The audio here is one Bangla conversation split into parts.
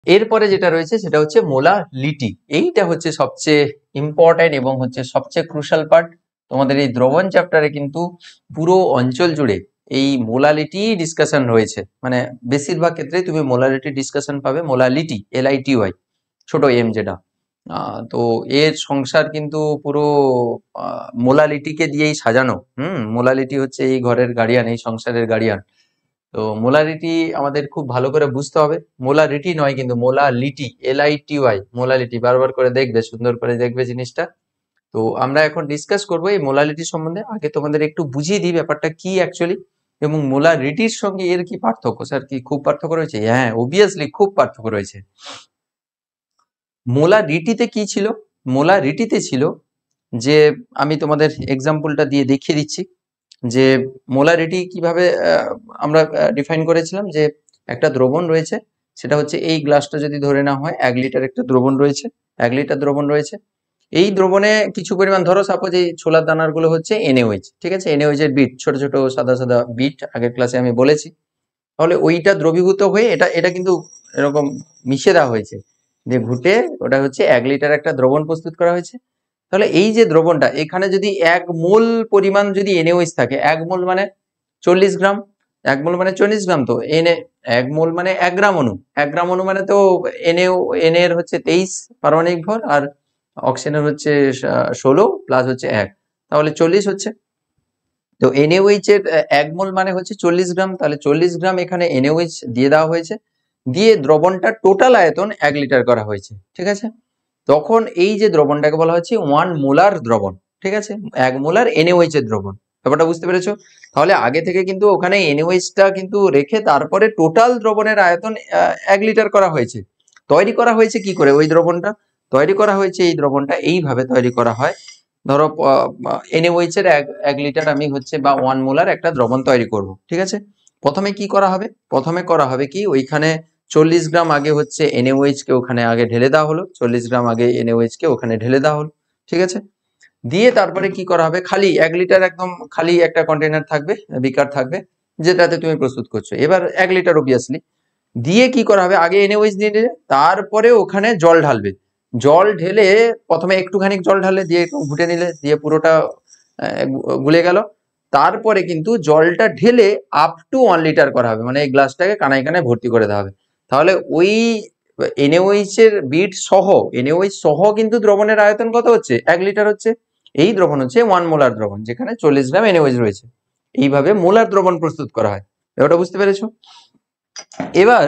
এরপরে যেটা রয়েছে সেটা হচ্ছে মোলালিটি। এইটা হচ্ছে সবচেয়ে ইম্পর্টেন্ট এবং হচ্ছে সবচেয়ে ক্রুশাল পার্ট। তোমাদের এই দ্রবণ চ্যাপ্টারে কিন্তু পুরো অঞ্চল জুড়ে এই মোলালিটি ডিসকাশন রয়েছে, মানে বেশিরভাগ ক্ষেত্রেই তুমি মোলালিটি ডিসকাশন পাবে। মোলালিটি, LITY, ছোট এম যেটা। তো এর সংসার কিন্তু পুরো মোলালিটিকে দিয়েই সাজানো। মোলালিটি হচ্ছে এই ঘরের গার্ডিয়ান, এই সংসারের গার্ডিয়ান। তো মোলারিটি আমাদের খুব ভালো করে বুঝতে হবে। মোলারিটি নয় কিন্তু মোলালিটি, LITY, মোলালিটি। বারবার করে দেখবে, সুন্দর করে দেখবে জিনিসটা। তো আমরা এখন ডিসকাস করবো এই মোলালিটি সম্বন্ধে। আগে তোমাদের একটু বুঝিয়ে দিই ব্যাপারটা কি অ্যাকচুয়ালি, এবং মোলারিটির সঙ্গে এর কি পার্থক্য। স্যার কি খুব পার্থক্য রয়েছে? হ্যাঁ, অবভিয়াসলি খুব পার্থক্য রয়েছে। মোলারিটিতে কি ছিল? মোলারিটিতে ছিল যে, আমি তোমাদের এক্সাম্পলটা দিয়ে দেখিয়ে দিচ্ছি যে মোলারিটি কিভাবে আমরা ডিফাইন করেছিলাম। যে একটা দ্রবণ রয়েছে, সেটা হচ্ছে এই গ্লাসটা যদি ধরে নেওয়া হয়, 1 লিটার একটা দ্রবণ রয়েছে, 1 লিটার দ্রবণ রয়েছে। এই দ্রবণে কিছু পরিমাণ, ধরো সাপোজ এই ছোলার দানার গুলো হচ্ছে NaOH, ঠিক আছে? NaOH এর বিট, ছোট ছোট সাদা সাদা বিট, আগের ক্লাসে আমি বলেছি। তাহলে ওইটা দ্রবীভূত হয়ে এটা এটা কিন্তু এরকম মিশিয়ে দেওয়া হয়েছে, যে ঘুটে ওটা হচ্ছে 1 লিটার একটা দ্রবণ প্রস্তুত করা হয়েছে। তাহলে এই যে দ্রবণটা, এখানে যদি 1 মোল পরিমাণ যদি NaOH থাকে, 1 মোল মানে 40 গ্রাম, 1 মোল মানে 40 গ্রাম। তো 1 মোল মানে 1 গ্রাম অণু, 1 গ্রাম অণু মানে তো Na এর হচ্ছে 23 পারমাণবিক ভর, আর অক্সিজেনের হচ্ছে 16 প্লাস হচ্ছে 1, তাহলে 40 হচ্ছে। তো NaOH এর 1 মোল মানে হচ্ছে 40 গ্রাম, তাহলে 40 গ্রাম এখানে NaOH দিয়ে দেওয়া হয়েছে, দিয়ে দ্রবণটা টোটাল আয়তন 1 লিটার করা হয়েছে, ঠিক আছে? তখন এই যে দ্রবণটাকে বলা হচ্ছে 1 মোলার দ্রবণ, ঠিক আছে? 1 মোলার NaOH এর দ্রবণ। ব্যাপারটা বুঝতে পেরেছো? তাহলে আগে থেকে কিন্তু ওখানে NaOH টা কিন্তু রেখে তারপরে টোটাল দ্রবণের আয়তন 1 লিটার করা হয়েছে। তৈরি করা হয়েছে কি করে ওই দ্রবণটা? তৈরি করা হয়েছে এই দ্রবণটা এইভাবে তৈরি করা হয়। ধরো NaOH এর 1 লিটার আমি হচ্ছে বা 1 মোলার একটা দ্রবণ তৈরি করব, ঠিক আছে? প্রথমে কি করা হবে? প্রথমে করা হবে কি, ওইখানে 40 গ্রাম আগে হচ্ছে NaOH কে ওখানে আগে ঢেলে দেওয়া হলো, 40 গ্রাম আগে NaOH কে ওখানে ঢেলে দেওয়া হলো, ঠিক আছে? দিয়ে তারপরে কি করা হবে, খালি 1 লিটার একদম খালি একটা কন্টেনার থাকবে, বিকার থাকবে, যেটাতে তুমি প্রস্তুত করছো। এবার 1 লিটার অবভিয়াসলি দিয়ে কি করা হবে, আগে NaOH দিয়ে দিলে, তারপরে ওখানে জল ঢালবে। জল ঢেলে প্রথমে একটুখানি জল ঢালে, দিয়ে একটু ঘুটে নিলে, দিয়ে পুরোটা গুলে গেল। তারপরে কিন্তু জলটা ঢেলে আপ টু 1 লিটার করা হবে, মানে এই গ্লাসটাকে কানায় কানায় ভর্তি করে দেওয়া হবে। তাহলে ওই NaOH এর বিট সহ, NaOH সহ কিন্তু দ্রবণের আয়তন কত হচ্ছে? 1 লিটার হচ্ছে। এই দ্রবণ হচ্ছে 1 মোলার দ্রবণ, যেখানে 40 গ্রাম NaOH রয়েছে। এইভাবে মোলার দ্রবণ প্রস্তুত করা হয়। এবারটা বুঝতে পেরেছো? এবার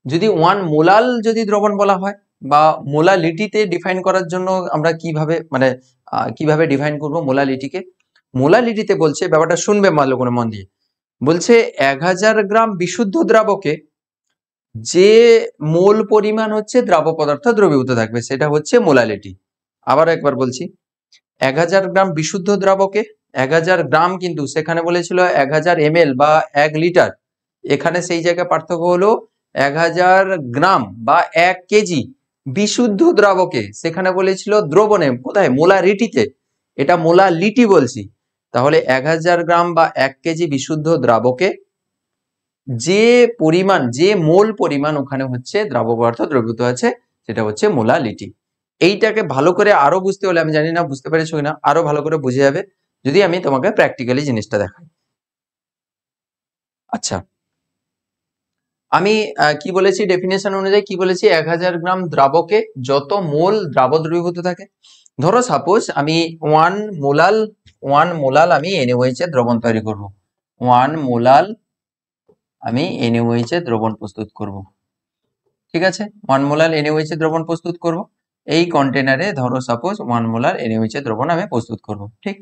যদি 1 মোলাল যদি দ্রবণ বলা হয়, বা মোলালিটিতে ডিফাইন করার জন্য আমরা কিভাবে, মানে কিভাবে ডিফাইন করব মোলালিটিকে? মোলালিটিতে বলছে, ব্যাপারটা শুনবে ভালো করে মন দিয়ে। বলছে 1000 গ্রাম বিশুদ্ধ দ্রাবকে যে মোল পরিমাণ হচ্ছে দ্রাব্য পদার্থ দ্রবীভূত থাকবে, সেটা হচ্ছে মোলালিটি। আবার একবার বলছি, 1000 গ্রাম বিশুদ্ধ দ্রাবকে, 1000 গ্রাম কিন্তু সেখানে বলেছিল 1000 ml বা 1 লিটার, এখানে সেই জায়গায় পার্থক্য হলো 1000 গ্রাম বা 1 কেজি বিশুদ্ধ দ্রাবকে, সেখানে বলেছিল দ্রবণে, কোথায়? মোলারিটিতে। এটা মোলালিটি বলছি। তাহলে 1000 গ্রাম বা 1 কেজি বিশুদ্ধ দ্রাবকে যে পরিমাণ, যে মোল পরিমাণ ওখানে হচ্ছে দ্রাব্য পদার্থ দ্রবীভূত আছে, সেটা হচ্ছে মোলালিটি। এইটাকে ভালো করে আরো বুঝতে হলে, আমি জানি না বুঝতে পেরেছো কিনা, আরো ভালো করে বুঝে যাবে যদি আমি তোমাকে প্র্যাকটিক্যালি জিনিসটা দেখাই। আচ্ছা, আমি কি বলেছি ডেফিনেশন অনুযায়ী, কি বলেছি? 1000 গ্রাম দ্রাবকে যত মোল দ্রাব দ্রবীভূত থাকে। ধরো সাপোজ আমি 1 মোলাল আমি NaOH এর দ্রবণ তৈরি করব। 1 মোলাল আমি NaOH এর দ্রবণ প্রস্তুত করব, ঠিক আছে? 1 মোলার NaOH এর দ্রবণ প্রস্তুত করব। এই কন্টেনারে ধরো সাপোজ 1 মোলার NaOH এর দ্রবণ আমি প্রস্তুত করব, ঠিক?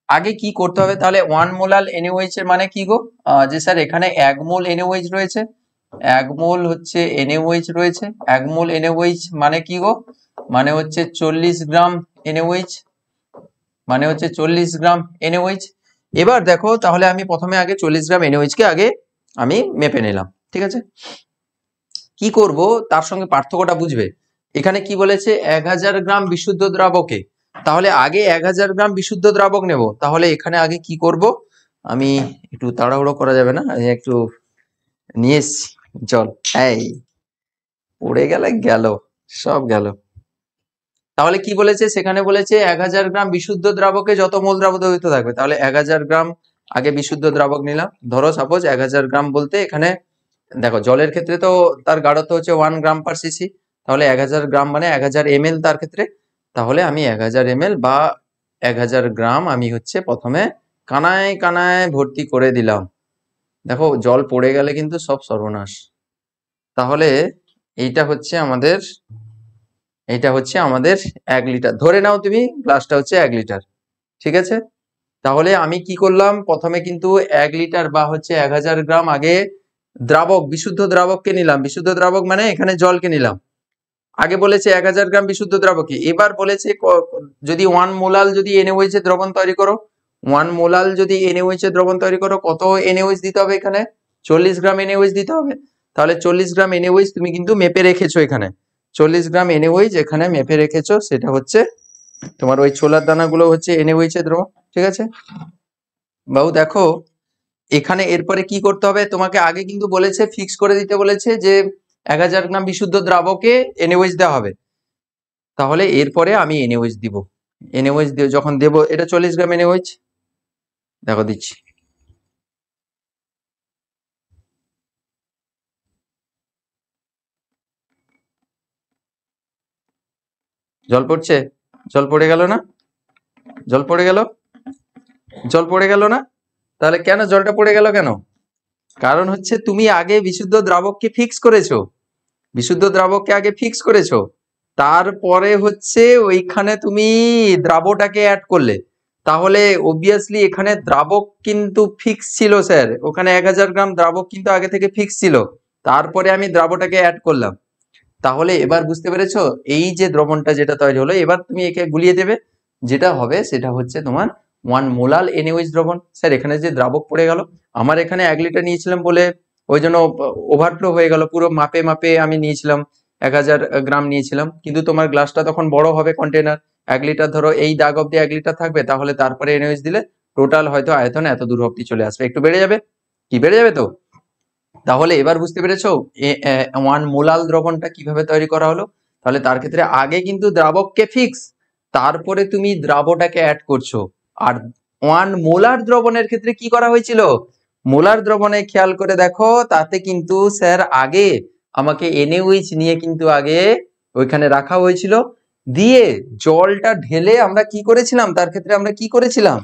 আগে কি করতে হবে তাহলে? 1 মোলার NaOH এর মানে কি গো? যে স্যার এখানে 1 মোল NaOH রয়েছে, 1 মোল হচ্ছে NaOH রয়েছে। 1 মোল NaOH মানে কি গো? মানে হচ্ছে 40 গ্রাম NaOH, মানে হচ্ছে 40 গ্রাম NaOH। এবার দেখো, তাহলে আমি প্রথমে আগে 40 গ্রাম NaOH কে আগে আমি মেপে নিলাম, ঠিক আছে? কি করব তার সঙ্গে পার্থক্যটা বুঝবে। এখানে কি বলেছে? 1000 গ্রাম বিশুদ্ধ দ্রাবকে, তাহলে আগে 1000 গ্রাম বিশুদ্ধ দ্রাবক নেব। তাহলে এখানে আগে কি করব, আমি একটু তাড়াহুড়ো করা যাবে না, আমি একটু নিয়ে এসছি জল। এই পড়ে গেলে গেল, সব গেল। তাহলে কি বলেছে সেখানে, বলেছে 1000 গ্রাম বিশুদ্ধ দ্রাবকে যত মোল দ্রাবক থাকবে। তাহলে 1000 গ্রাম আগে বিশুদ্ধ দ্রাবক নিলাম। ধরো সাপোজ 1000 গ্রাম বলতে এখানে দেখো জলের ক্ষেত্রে তো তার গাঢ়ত্ব হচ্ছে 1 গ্রাম পার সিসি। তাহলে 1000 গ্রাম মানে 1000 ml তার ক্ষেত্রে। তাহলে আমি 1000 ml বা 1000 গ্রাম আমি হচ্ছে প্রথমে কানায় কানায় ভর্তি করে দিলাম। দেখো জল পড়ে গেলে কিন্তু সব সর্বনাশ। তাহলে এইটা হচ্ছে আমাদের 1 লিটার ধরে নাও তুমি, গ্লাসটা হচ্ছে 1 লিটার, ঠিক আছে। তাহলে আমি কি করলাম, প্রথমে কিন্তু 1 লিটার বা হচ্ছে 1000 গ্রাম আগে দ্রাবক, বিশুদ্ধ দ্রাবককে নিলাম। বিশুদ্ধ দ্রাবক মানে এখানে জলকে নিলাম। আগে বলেছে 1000 গ্রাম বিশুদ্ধ দ্রাবকে, এবার বলেছে যদি 1 মোলাল যদি NaOH এর দ্রবণ তৈরি করো, 1 মোলাল যদি NaOH এর দ্রবণ তৈরি করো, কত NaOH দিতে হবে এখানে? 40 গ্রাম NaOH দিতে হবে। তাহলে 40 গ্রাম NaOH তুমি কিন্তু মেপে রেখেছো এখানে, 40 গ্রাম NaOH এখানে মেপে রেখেছো। সেটা হচ্ছে তোমার ওই ছোলার দানাগুলো হচ্ছে NaOH এর দ্রবণ, ঠিক আছে বাবু। দেখো এখানে এরপরে কি করতে হবে, তোমাকে আগে কিন্তু বলেছে ফিক্স করে দিতে বলেছে যে 1000 গ্রাম বিশুদ্ধ দ্রাবকে NaOH দেওয়া হবে। তাহলে এরপরে আমি NaOH দিব। NaOH যখন দেব, এটা 40 গ্রাম NaOH, দেখো দিচ্ছি। জল পড়ছে, জল পড়ে গেল না, জল পড়ে গেল, জল পড়ে গেল না। তাহলে কেন জলটা পড়ে গেল কেন? কারণ হচ্ছে তুমি আগে বিশুদ্ধ দ্রাবককে ফিক্স করেছো, বিশুদ্ধ দ্রাবককে আগে ফিক্স করেছো, তারপরে হচ্ছে ওইখানে তুমি দ্রাবকটাকে অ্যাড করলে। তাহলে অবভিয়াসলি এখানে দ্রাবক কিন্তু ফিক্স ছিল স্যার, ওখানে 1000 গ্রাম দ্রাবক কিন্তু আগে থেকে ফিক্স ছিল, তারপরে আমি দ্রাবকটাকে অ্যাড করলাম। তাহলে এবার বুঝতে পেরেছো, এই যে দ্রবণটা যেটা তৈরি হলো, এবার তুমি একে গুলিয়ে দেবে, যেটা হবে সেটা হচ্ছে তোমার 1 মোলাল NaOH দ্রবণ। স্যার এখানে যে দ্রাবক পড়ে গেল, আমার এখানে 1 লিটার নিয়েছিলাম বলে ওই জন্য ওভারফ্লো হয়ে গেল, পুরো মাপে মাপে আমি নিয়েছিলাম, 1000 গ্রাম নিয়েছিলাম, কিন্তু তোমার গ্লাসটা তখন বড় হবে কন্টেনার, 1 লিটার ধরো এই দাগ অব্দি 1 লিটার থাকবে, তাহলে তারপরে NaOH দিলে টোটাল হয়তো আয়তন এত দূর অব্দি চলে আসবে, একটু বেড়ে যাবে, কি বেড়ে যাবে তো। তাহলে এবার বুঝতে পেরেছো 1 মোলাল দ্রবণটা কিভাবে তৈরি করা হলো। তাহলে তার ক্ষেত্রে আগে কিন্তু দ্রাবককে ফিক্স, তারপরে তুমি দ্রাবকটাকে অ্যাড করছো। আর 1 মোলার দ্রবণের ক্ষেত্রে কি করা হয়েছিল, মোলার দ্রবণে খেয়াল করে দেখো, তাতে কিন্তু স্যার আগে আমাকে NaOH নিয়ে কিন্তু আগে ওইখানে রাখা হয়েছিল, দিয়ে জলটা ঢেলে আমরা কি করেছিলাম, তার ক্ষেত্রে আমরা কি করেছিলাম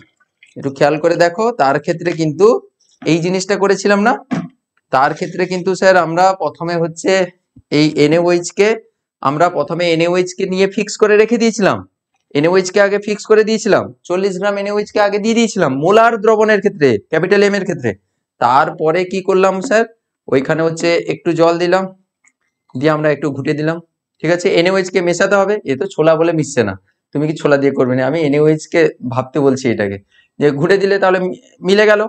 একটু খেয়াল করে দেখো, তার ক্ষেত্রে কিন্তু এই জিনিসটা করেছিলাম না। তার ক্ষেত্রে কিন্তু স্যার আমরা প্রথমে হচ্ছে এই NaOH কে আমরা প্রথমে NaOH কে নিয়ে ফিক্স করে রেখে দিয়েছিলাম, NaOH কে আগে ফিক্স করে দিয়েছিলাম, 40 গ্রাম NaOH কে আগে দিয়ে দিয়েছিলাম মোলার দ্রবণের ক্ষেত্রে, ক্যাপিটাল M এর ক্ষেত্রে। তারপরে কি করলাম স্যার, ওইখানে হচ্ছে একটু জল দিলাম, দিয়ে আমরা একটু ঘুটে দিলাম, ঠিক আছে। NaOH কে মেশাতে হবে, এ তো ছোলা বলে মিশছে না, তুমি কি ছোলা দিয়ে করবে না, আমি NaOH কে ভাবতে বলছি এটাকে, যে ঘুটে দিলে তাহলে মিলে গেল।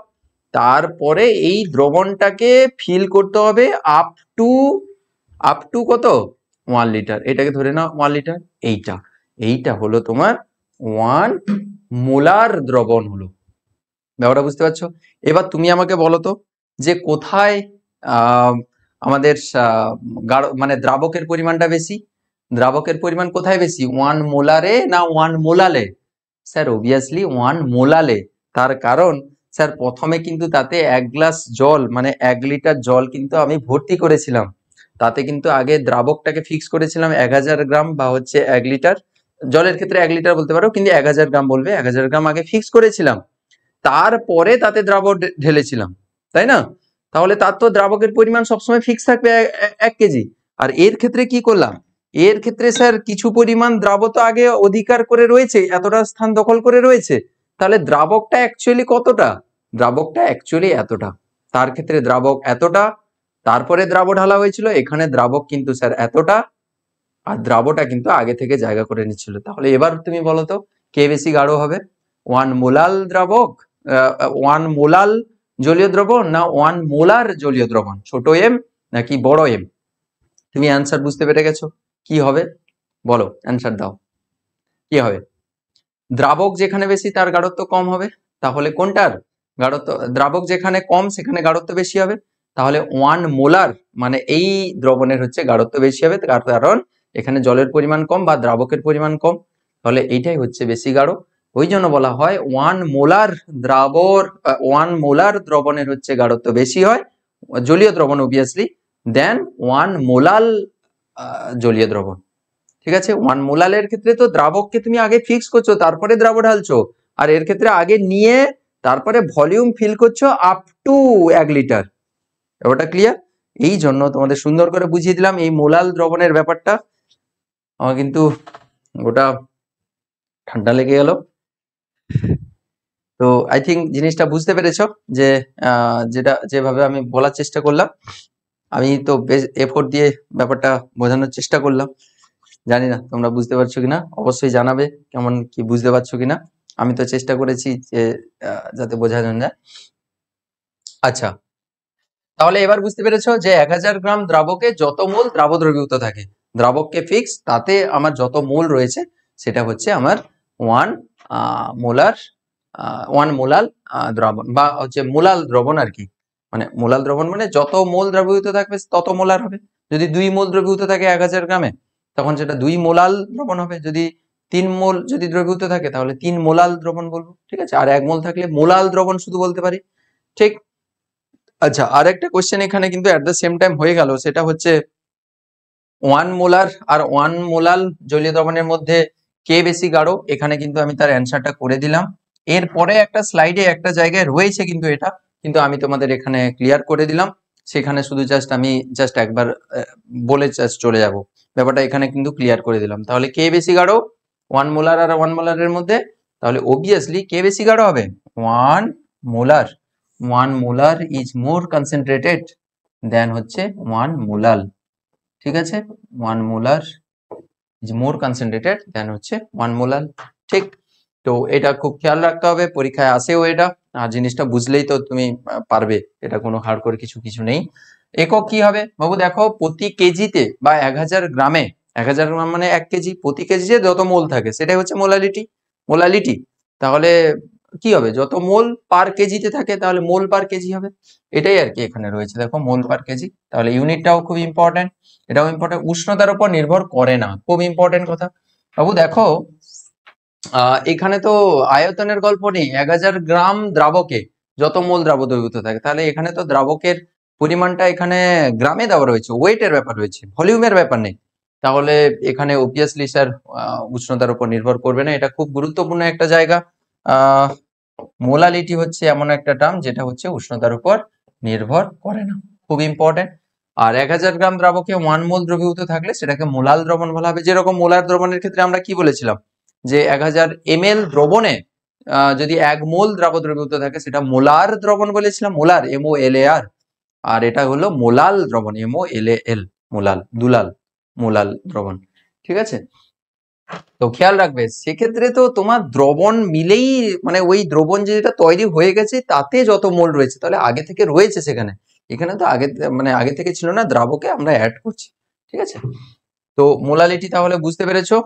তারপরে এই দ্রবণটাকে ফিল করতে হবে আপ টু কত, 1 লিটার, এটাকে ধরে নাও 1 লিটার। এইটা হলো তোমার 1 মোলার দ্রবণ হলো। ব্যাপারটা বুঝতে পারছো। এবার তুমি আমাকে বলো তো যে কোথায় আহ আমাদের মানে দ্রাবকের পরিমাণটা বেশি, দ্রাবকের পরিমাণ কোথায় বেশি, 1 মোলারে না 1 মোলালে? Sir obviously 1 মোলালে। তার কারণ স্যার প্রথমে কিন্তু তাতে 1 গ্লাস জল মানে 1 লিটার জল কিন্তু আমি ভর্তি করেছিলাম, তাতে কিন্তু আগে দ্রাবকটাকে ফিক্স করেছিলাম 1000 গ্রাম বা হচ্ছে 1 লিটার, জলের ক্ষেত্রে 1 লিটার বলতে পারো, কিন্তু 1000 গ্রাম বলবে, 1000 গ্রাম আগে ফিক্স করেছিলাম, তারপরে তাতে দ্রাবক ঢেলেছিলাম, তাই না? তাহলে তার তো দ্রাবকের পরিমাণ সবসময় ফিক্স থাকবে 1 কেজি। আর এর ক্ষেত্রে কি করলাম, এর ক্ষেত্রে স্যার কিছু পরিমাণ দ্রাবক তো আগে অধিকার করে রয়েছে, এতটা স্থান দখল করে রয়েছে, তাহলে দ্রাবকটা অ্যাকচুয়ালি কতটা, দ্রাবকটা অ্যাকচুয়ালি এতটা, তার ক্ষেত্রে দ্রাবক এতটা, তারপরে দ্রাবক ঢালা হয়েছিল, এখানে দ্রাবক কিন্তু স্যার এতটা, আর দ্রাবকটা কিন্তু আগে থেকে জায়গা করে নিচ্ছিল। তাহলে এবার তুমি বলো তো কে বেশি গাঢ় হবে, 1 মোলাল দ্রাবক, 1 মোলাল জলীয় দ্রবণ না 1 মোলার জলীয় দ্রবণ, ছোট এম নাকি বড় এম? তুমি অ্যান্সার বুঝতে পেরে গেছো, কি হবে বলো, অ্যান্সার দাও, কি হবে? দ্রাবক যেখানে বেশি তার গাঢ়ত্ব কম হবে, তাহলে কোনটার গাঢ়ত্ব, দ্রাবক যেখানে কম সেখানে গাঢ়ত্ব বেশি হবে, তাহলে 1 মোলার মানে এই দ্রবণের হচ্ছে গাঢ়ত্ব বেশি হবে, তার কারণ এখানে জলের পরিমাণ কম বা দ্রাবকের পরিমাণ কম, তাহলে এইটাই হচ্ছে বেশি গাঢ়। ওই জন্য বলা হয় 1 মোলার 1 মোলার দ্রবণের হচ্ছে গাঢ়ত্ব বেশি হয়, জলীয় দ্রবণ অবভিয়াসলি, দেন 1 মোলাল জলীয় দ্রবণ। ঠিক আছে, 1 মোলালের ক্ষেত্রে তো দ্রাবককে তুমি আগে ফিক্স করছো, তারপরে দ্রাবক ঢালছো, আর এর ক্ষেত্রে আগে নিয়ে তারপরে ভলিউম ফিল করছো আপ টু 1 লিটার। ব্যাপারটা ক্লিয়ার? এই জন্য তোমাদের সুন্দর করে বুঝিয়ে দিলাম এই মোলাল দ্রবণের ব্যাপারটা। আমার কিন্তু ওটা ঠান্ডা লেগে গেল। তো আই থিঙ্ক জিনিসটা বুঝতে পেরেছো যে যেটা যেভাবে আমি বলার চেষ্টা করলাম, আমি তো বেশ এফোর্ট দিয়ে ব্যাপারটা বোঝানোর চেষ্টা করলাম। জানি না তোমরা বুঝতে পারছো কিনা, অবশ্যই জানাবে কেমন কি বুঝতে পারছো কিনা। আমি তো চেষ্টা করেছি যে যাতে বোঝানো যায়। আচ্ছা, তাহলে এবার বুঝতে পেরেছো যে 1000 গ্রাম দ্রাবকে যত মোল দ্রাবদ্রবীভূত থাকে, দ্রাবককে ফিক্স, তাতে আমার যত মোল রয়েছে সেটা হচ্ছে আমার 1 মোলার 1 মোলাল দ্রবণ বা হচ্ছে মোলাল দ্রবণ আর কি। মানে মোলাল দ্রবণ মানে যত মোল দ্রবীভূত থাকবে তত মোলার হবে। যদি 2 মোল দ্রবীভূত থাকে 1000 গ্রামে, তখন সেটা 2 মোলাল দ্রবণ হবে। যদি 3 মোল যদি দ্রবীভূত থাকে তাহলে 3 মোলাল দ্রবণ বলবো। ঠিক আছে, আর 1 মোল থাকলে মোলাল দ্রবণ শুধু বলতে পারি। ঠিক। আচ্ছা, আর একটা কোশ্চেন এখানে কিন্তু এট দ্য সেম টাইম হয়ে গেল, সেটা হচ্ছে 1 মোলার আর 1 মোলাল জলীয় দ্রবণের মধ্যে কে বেশি গাঢ়। এখানে কিন্তু আমি তার অ্যান্সারটা করে দিলাম। এরপরে একটা স্লাইডে একটা জায়গায় রয়েছে কিন্তু এটা, কিন্তু আমি তোমাদের এখানে ক্লিয়ার করে দিলাম। সেখানে শুধু আমি জাস্ট একবার বলে জাস্ট চলে যাব, ব্যাপারটা এখানে কিন্তু ক্লিয়ার করে দিলাম। তাহলে কে বেশি গাঢ় 1 মোলার আর 1 মোলারের মধ্যে? তাহলে অবভিয়াসলি কে বেশি গাঢ় হবে? 1 molar. 1 molar is more concentrated than হচ্ছে 1 মোলাল। ঠিক আছে, 1 molar is more concentrated than হচ্ছে 1 মোলাল। ঠিক। তো এটা খুব খেয়াল রাখতে হবে, পরীক্ষায় আসেও এটা, আর জিনিসটা বুঝলেই তো তুমি পারবে, এটা কোনো হার্ড করে কিছু নেই। একক কি হবে বাবু? দেখো, প্রতি কেজিতে বা 1000 গ্রামে, 1000 গ্রাম মানে 1 কেজি, প্রতি কেজিতে যত মোল থাকে সেটাই হচ্ছে মোলালিটি। তাহলে কি হবে? যত মোল পার কেজিতে থাকে তাহলে মোল পার কেজি হবে। এটাই আর কি এখানে রয়েছে, দেখো মোল পার কেজি। তাহলে ইউনিটটাও খুব ইম্পর্টেন্ট, এটাও ইম্পর্টেন্ট, উষ্ণতার উপর নির্ভর করে না, খুব ইম্পর্টেন্ট কথা। বাবু দেখো, এখানে তো আয়তনের গল্প নেই, 1000 গ্রাম দ্রাবকে যত মোল দ্রাবক দ্রবীভূত থাকে, তাহলে এখানে তো দ্রাবকের পরিমাণটা এখানে গ্রামে দেওয়া রয়েছে, ওয়েটের ব্যাপার রয়েছে, ভলিউমের ব্যাপার নেই। তাহলে এখানে অবভিয়াসলি স্যার উষ্ণতার উপর নির্ভর করবে না। এটা খুব গুরুত্বপূর্ণ একটা জায়গা। মোলালিটি হচ্ছে এমন একটা টার্ম যেটা হচ্ছে উষ্ণতার উপর নির্ভর করে না, খুব ইম্পর্টেন্ট। আর 1000 গ্রাম দ্রাবকে 1 মোল দ্রবীভূত থাকলে সেটাকে মোলাল দ্রবণ বলা হবে। যেরকম মোলার দ্রবণের ক্ষেত্রে আমরা কি বলেছিলাম, যে 1000 ml দ্রবণে যদি 1 মোল দ্রাবক দ্রবীভূত থাকে সেটা মোলার দ্রবণ বলেছিলাম, মোলার MOLAR। আর এটা হলো মোলাল দ্রবণ, MOLAL, মোলাল, দুলাল, মোলাল দ্রবণ। ঠিক আছে, তো খেয়াল রাখবে সেক্ষেত্রে তো তোমার দ্রবণ মিলেই, মানে ওই দ্রবণ যেটা তৈরি হয়ে গেছে তাতে যত মোল রয়েছে, তাহলে আগে থেকে রয়েছে সেখানে, এখানে তো আগে থেকে ছিল না, দ্রাবকে আমরা অ্যাড করছি। ঠিক আছে, তো মোলালিটি তাহলে বুঝতে পেরেছো।